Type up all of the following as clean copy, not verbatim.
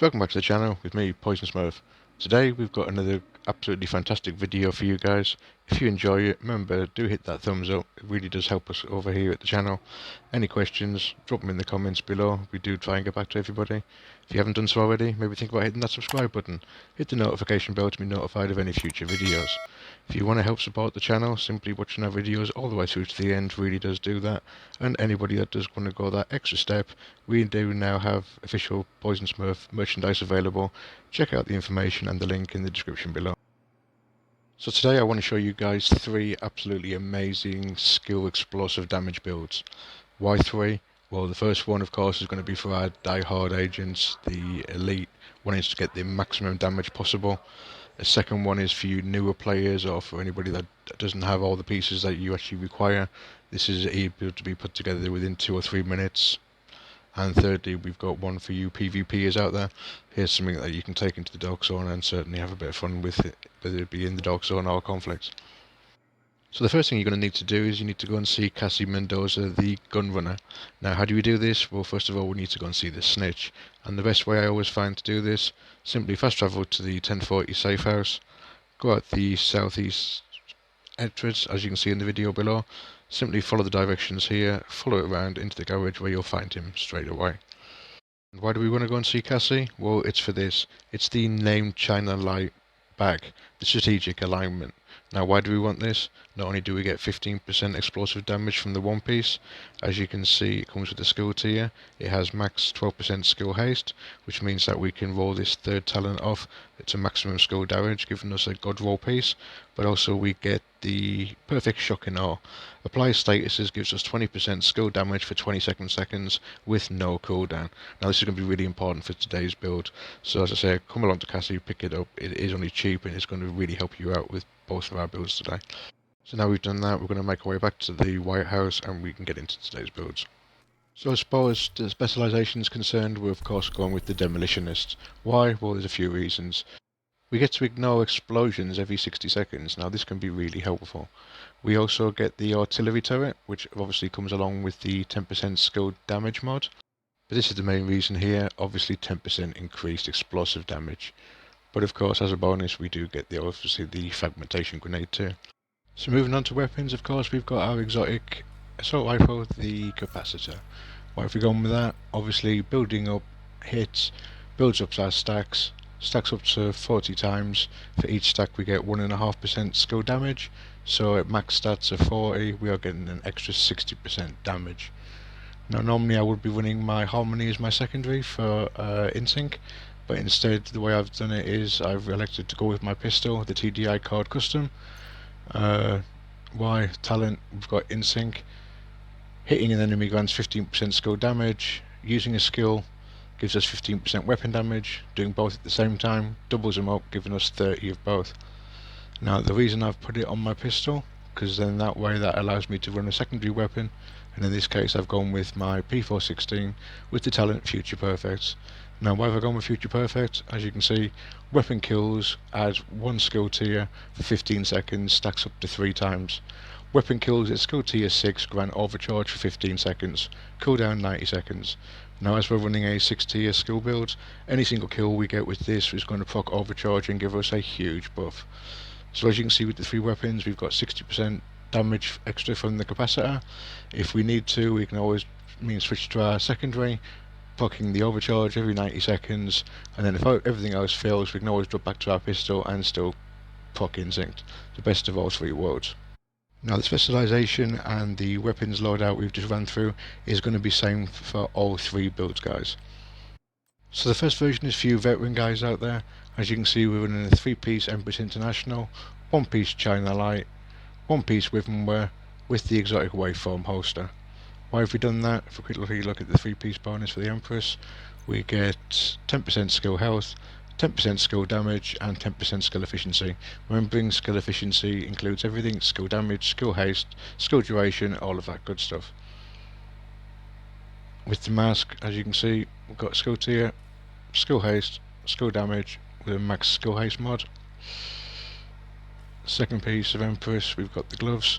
So welcome back to the channel with me, Poison Smurf. Today we've got another absolutely fantastic video for you guys. If you enjoy it, remember, do hit that thumbs up. It really does help us over here at the channel. Any questions, drop them in the comments below. We do try and get back to everybody. If you haven't done so already, maybe think about hitting that subscribe button. Hit the notification bell to be notified of any future videos. If you want to help support the channel, simply watching our videos all the way through to the end really does do that. And anybody that does want to go that extra step, we do now have official Poison Smurf merchandise available. Check out the information and the link in the description below. So today I want to show you guys three absolutely amazing skill explosive damage builds. Why three? Well, the first one of course is going to be for our die-hard agents, the elite, wanting to get the maximum damage possible. The second one is for you newer players or for anybody that doesn't have all the pieces that you actually require. This is able to be put together within 2 or 3 minutes. And thirdly, we've got one for you PvPers out there. Here's something that you can take into the dark zone and certainly have a bit of fun with it, whether it be in the dark zone or conflicts. So the first thing you're going to need to do is you need to go and see Cassie Mendoza, the gun runner. Now, how do we do this? Well, first of all, we need to go and see the snitch. And the best way I always find to do this, simply fast travel to the 1040 safe house, go out the southeast entrance, as you can see in the video below. Simply follow the directions here, follow it around into the garage where you'll find him straight away. And why do we want to go and see Cassie? Well, it's for this. It's the named China Light bag, the strategic alignment. Now, why do we want this? Not only do we get 15% explosive damage from the one piece, as you can see it comes with a skill tier. It has max 12% skill haste, which means that we can roll this third talent off to maximum skill damage, giving us a god roll piece. But also we get the perfect shocking awe. Apply statuses gives us 20% skill damage for 20 seconds with no cooldown. Now this is going to be really important for today's build. So as I say, come along to Cassie, pick it up. It is only cheap and it's going to really help you out with both of our builds today. So now we've done that, we're going to make our way back to the White House and we can get into today's builds. So as far as the specialisation is concerned, we're of course going with the Demolitionist. Why? Well, there's a few reasons. We get to ignore explosions every 60 seconds. Now this can be really helpful. We also get the artillery turret, which obviously comes along with the 10% skill damage mod. But this is the main reason here, obviously 10% increased explosive damage. But of course, as a bonus, we do get obviously the fragmentation grenade too. So moving on to weapons, of course, we've got our exotic assault rifle, the capacitor. Why have we gone with that? Obviously, building up hits, builds up our stacks, stacks up to 40 times. For each stack we get 1.5% skill damage, so at max stats of 40 we are getting an extra 60% damage. Now normally I would be running my Harmony as my secondary for InSync, but instead the way I've done it is I've elected to go with my pistol, the TDI card custom. Why? Talent, we've got InSync. Hitting an enemy grants 15% skill damage, using a skill gives us 15% weapon damage, doing both at the same time, doubles them up, giving us 30 of both. Now the reason I've put it on my pistol, because then that way that allows me to run a secondary weapon, and in this case I've gone with my P416 with the talent Future Perfect. Now why have I gone with Future Perfect? As you can see, weapon kills add one skill tier for 15 seconds, stacks up to 3 times. Weapon kills at skill tier 6 grant overcharge for 15 seconds, cooldown 90 seconds. Now as we're running a 6 tier skill build, any single kill we get with this is going to proc overcharge and give us a huge buff. So as you can see with the 3 weapons, we've got 60% damage extra from the capacitor. If we need to, we can always switch to our secondary, procking the overcharge every 90 seconds, and then if everything else fails, we can always drop back to our pistol and still proc InSync. The best of all 3 worlds. Now the specialisation and the weapons loadout we've just ran through is going to be same for all 3 builds, guys. So the first version is for you veteran guys out there. As you can see, we're running a 3-piece Empress International, 1-piece China Light, 1-piece Wither with the exotic waveform holster. Why have we done that? If we quickly look at the 3-piece bonus for the Empress, we get 10% skill health, 10% skill damage and 10% skill efficiency. Remembering skill efficiency includes everything: skill damage, skill haste, skill duration, all of that good stuff. With the mask, as you can see, we've got skill tier, skill haste, skill damage with a max skill haste mod. Second piece of Empress, we've got the gloves,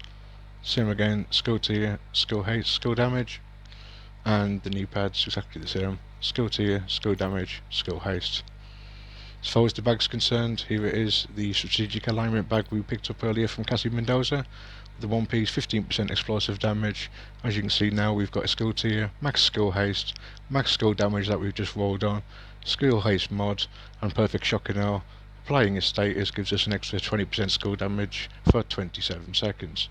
same again, skill tier, skill haste, skill damage. and the knee pads exactly the same. Skill tier, skill damage, skill haste. As far as the bag's concerned, here it is, the strategic alignment bag we picked up earlier from Cassie Mendoza. The one piece, 15% explosive damage. As you can see now, we've got a skill tier, max skill haste, max skill damage that we've just rolled on, skill haste mod, and perfect shock and awe. Applying a status gives us an extra 20% skill damage for 27 seconds.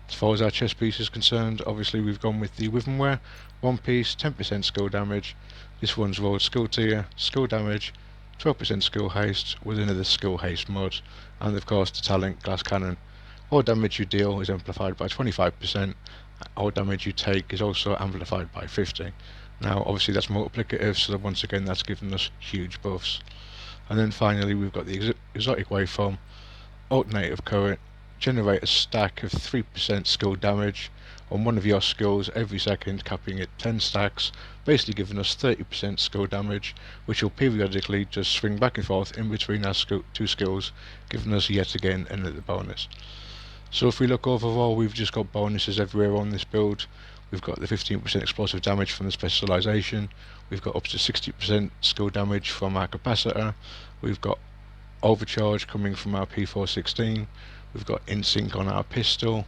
As far as our chest piece is concerned, obviously we've gone with the Withenware. One piece, 10% skill damage. This one's rolled skill tier, skill damage, 12% skill haste with another skill haste mod, and of course the talent glass cannon. All damage you deal is amplified by 25%. All damage you take is also amplified by 50. Now obviously that's multiplicative, so that once again that's given us huge buffs. And then finally we've got the exotic waveform, alternative current, generate a stack of 3% skill damage on one of your skills every second, capping at 10 stacks, basically giving us 30% skill damage, which will periodically just swing back and forth in between our two skills, giving us yet again another bonus. So if we look overall, we've just got bonuses everywhere on this build. We've got the 15% explosive damage from the specialization, we've got up to 60% skill damage from our capacitor, we've got overcharge coming from our P416, we've got in-sync on our pistol,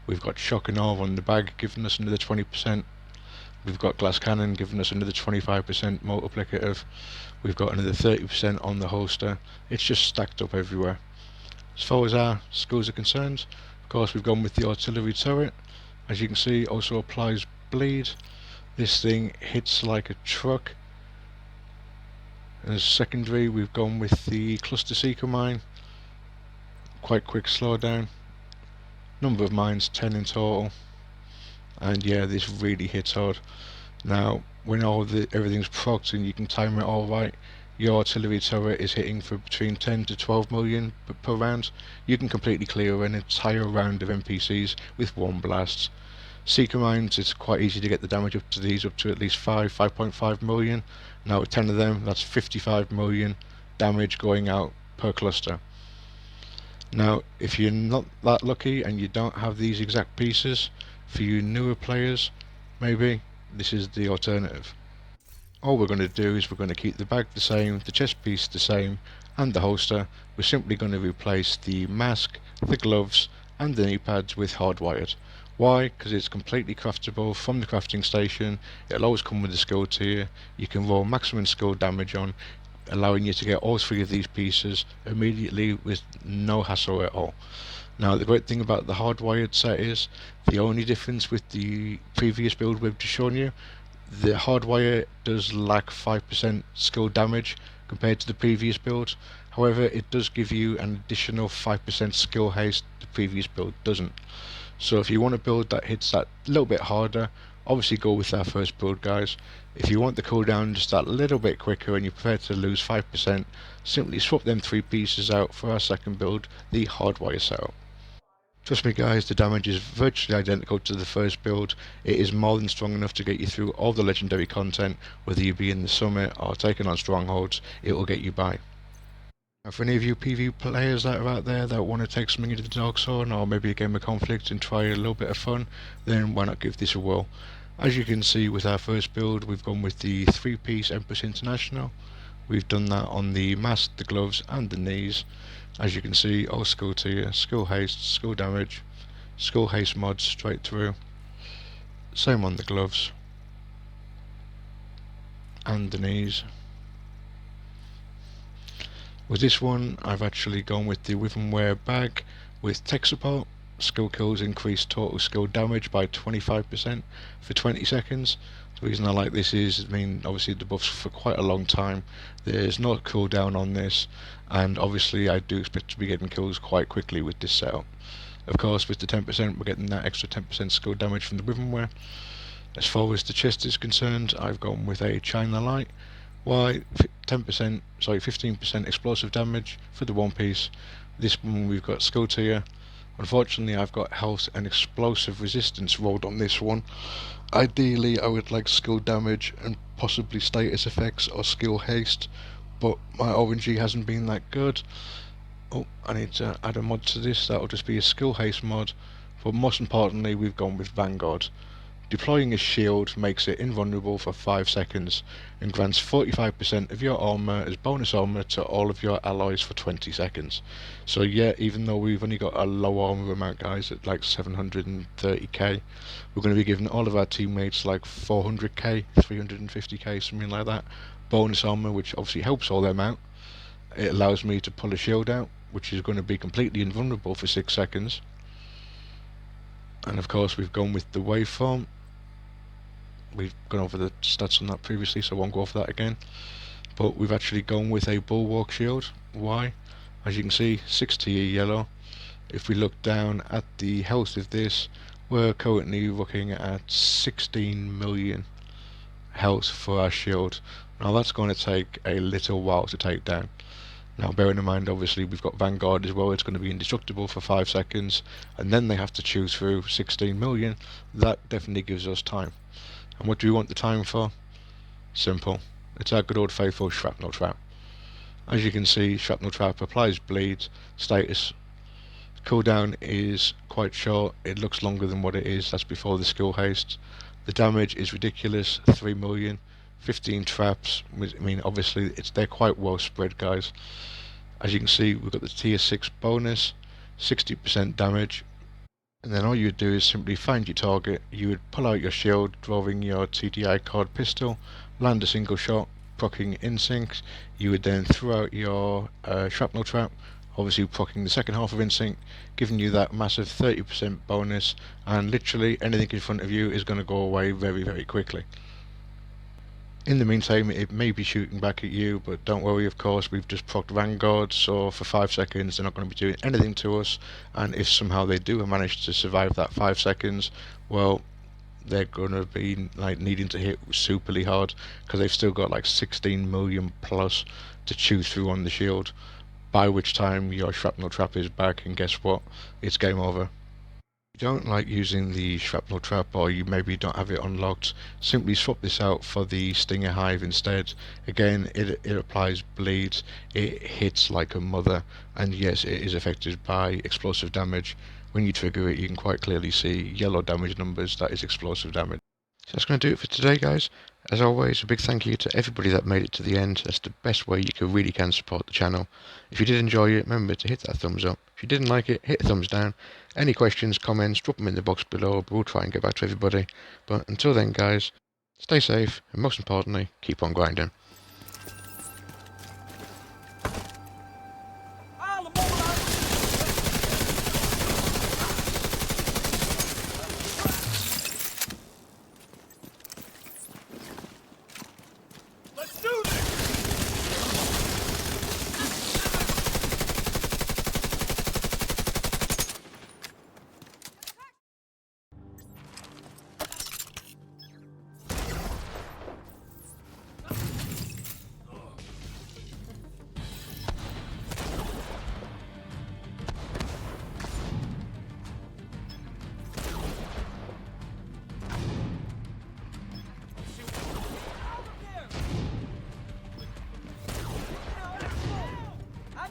we've got shock and awe on the bag giving us another 20%, we've got glass cannon giving us another 25% multiplicative, we've got another 30% on the holster. It's just stacked up everywhere. As far as our skills are concerned, of course we've gone with the artillery turret. As you can see, also applies bleed. This thing hits like a truck. As secondary, we've gone with the cluster seeker mine. Quite quick slowdown. Number of mines, 10 in total. And yeah, this really hits hard. Now, when everything's procced and you can time it all right, your artillery turret is hitting for between 10 to 12 million per round. You can completely clear an entire round of NPCs with one blast. Seeker mines, it's quite easy to get the damage up to these, up to at least 5.5 million. Now with 10 of them, that's 55 million damage going out per cluster. Now, if you're not that lucky and you don't have these exact pieces, for you newer players, maybe this is the alternative. All we're going to do is we're going to keep the bag the same, the chest piece the same, and the holster. We're simply going to replace the mask, the gloves, and the knee pads with hardwired. Why? Because it's completely craftable from the crafting station. It'll always come with a skill tier. You can roll maximum skill damage on, allowing you to get all three of these pieces immediately with no hassle at all. Now the great thing about the hardwired set is, the only difference with the previous build we've just shown you, the hardwire does lack 5% skill damage compared to the previous build. However, it does give you an additional 5% skill haste the previous build doesn't. So if you want a build that hits that little bit harder, obviously go with our first build, guys. If you want the cooldown just that little bit quicker and you're prepared to lose 5%, simply swap them three pieces out for our second build, the hardwire setup. Trust me guys, the damage is virtually identical to the first build. It is more than strong enough to get you through all the legendary content, whether you be in the summit or taking on strongholds, it will get you by. Now for any of you PvP players that are out there that want to take something into the Dark Zone or maybe a game of Conflict and try a little bit of fun, then why not give this a whirl. As you can see with our first build, we've gone with the 3-piece Empress International. We've done that on the mask, the gloves and the knees. As you can see, all skill tier, skill haste, skill damage, skill haste mods straight through. Same on the gloves and the knees. With this one, I've actually gone with the Withenware bag with tech support. Skill kills increase total skill damage by 25% for 20 seconds. The reason I like this is, obviously the buffs for quite a long time. There's no cooldown on this, and obviously I do expect to be getting kills quite quickly with this setup. Of course, with the 10%, we're getting that extra 10% skill damage from the Withenware. As far as the chest is concerned, I've gone with a China Light. Why? 15% explosive damage for the one piece. This one we've got skill tier. Unfortunately, I've got health and explosive resistance rolled on this one. Ideally, I would like skill damage and possibly status effects or skill haste, but my RNG hasn't been that good. Oh, I need to add a mod to this. That'll just be a skill haste mod. But most importantly, we've gone with Vanguard. Deploying a shield makes it invulnerable for 5 seconds and grants 45% of your armor as bonus armor to all of your allies for 20 seconds. So yeah, even though we've only got a low armor amount, guys, at like 730k, we're going to be giving all of our teammates like 400k, 350k, something like that, bonus armor, which obviously helps all them out. It allows me to pull a shield out, which is going to be completely invulnerable for 6 seconds. And of course we've gone with the waveform. We've gone over the stats on that previously, so I won't go over that again. But we've actually gone with a bulwark shield. Why? As you can see, 60 yellow. If we look down at the health of this, we're currently looking at 16 million health for our shield. Now that's going to take a little while to take down. Now bearing in mind, obviously we've got Vanguard as well, it's going to be indestructible for 5 seconds, and then they have to choose through 16 million. That definitely gives us time. And what do we want the time for? Simple. It's our good old faithful shrapnel trap. As you can see, shrapnel trap applies bleed status. Cooldown is quite short, it looks longer than what it is, that's before the skill haste. The damage is ridiculous, 3 million, 15 traps. I mean, obviously they're quite well spread, guys. As you can see, we've got the tier 6 bonus, 60% damage. And then all you would do is simply find your target, you would pull out your shield, drawing your TDI card pistol, land a single shot, proccing insync. You would then throw out your shrapnel trap, obviously proccing the second half of insync, giving you that massive 30% bonus, and literally anything in front of you is going to go away very, very quickly. In the meantime, it may be shooting back at you, but don't worry, of course, we've just procced Vanguard, so for 5 seconds they're not going to be doing anything to us, and if somehow they do manage to survive that 5 seconds, well, they're going to be like needing to hit superly hard, because they've still got like 16 million plus to chew through on the shield, by which time your shrapnel trap is back, and guess what, it's game over. If you don't like using the shrapnel trap, or you maybe don't have it unlocked, simply swap this out for the Stinger Hive instead. Again, it applies bleed, it hits like a mother, and yes, it is affected by explosive damage. When you trigger it, you can quite clearly see yellow damage numbers, that is explosive damage. So that's going to do it for today, guys. As always, a big thank you to everybody that made it to the end. That's the best way you really can support the channel. If you did enjoy it, remember to hit that thumbs up. If you didn't like it, hit a thumbs down. Any questions, comments, drop them in the box below, but we'll try and get back to everybody. But until then, guys, stay safe, and most importantly, keep on grinding.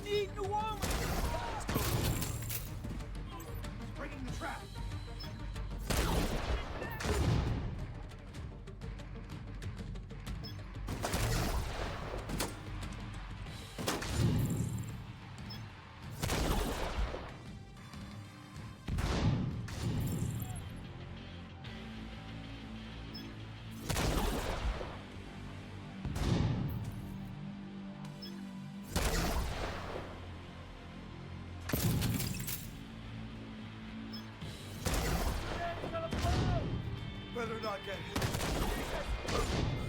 Need new armor! Breaking the trap! Better not get hit.